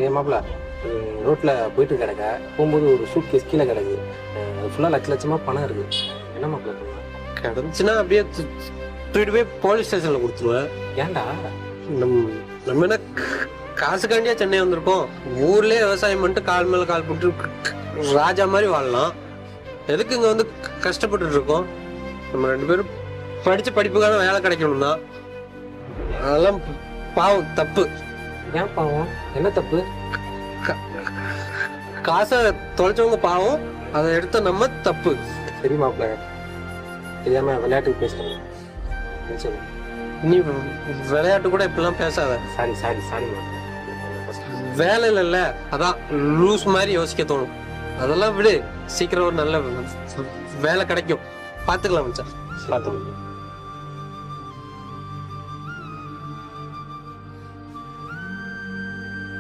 ஏன் மாப்பிள்ள ரோட்டில் போயிட்டு கிடக்க போகும்போது ஒரு சூட் கேஸ் கீழே கிடக்கு. அது ஃபுல்லாக லட்ச லட்சமாக பணம் இருக்குது. என்ன மாப்பிள்ள பண்ணலாம்? கிடந்துச்சுன்னா அப்படியே தூக்கிட்டு போய் போலீஸ் ஸ்டேஷனில் கொடுத்துருவேன். ஏன்டா? நம்ம என்ன காசுக்காண்டியா சென்னை வந்திருக்கோம்? ஊர்லயே விவசாயம் பண்ணிட்டு கால் மேல கால் போட்டு ராஜா மாதிரி வாழலாம். எதுக்கு இங்க வந்து கஷ்டப்பட்டு இருக்கோம்? நம்ம 2 பேரும் படிச்ச படிப்புக்கான வேலை கிடைக்கணும் தான். அதெல்லாம் பாவம், தப்பு. ஏன் பாவம்? என்ன தப்பு? காசை தொலைச்சவங்க பாவம், அதை எடுத்த நம்ம தப்பு. சரி மாப்பிள்ள, தெரியாம விளையாட்டுக்கு பேசுறேன். சொல்லு. நீ விளையாட்டு கூட இப்பெல்லாம் பேசாத. சாரி சாரி சாரி மாப்பிள்ள. வேலை இல்லைல்ல, அதான் லூஸ் மாதிரி யோசிக்க தோணும். அதெல்லாம் விடு, சீக்கிரம் ஒரு நல்ல வேலை கிடைக்கும். பாத்துக்கலாம் மச்சான். பார்த்துக்கணும்.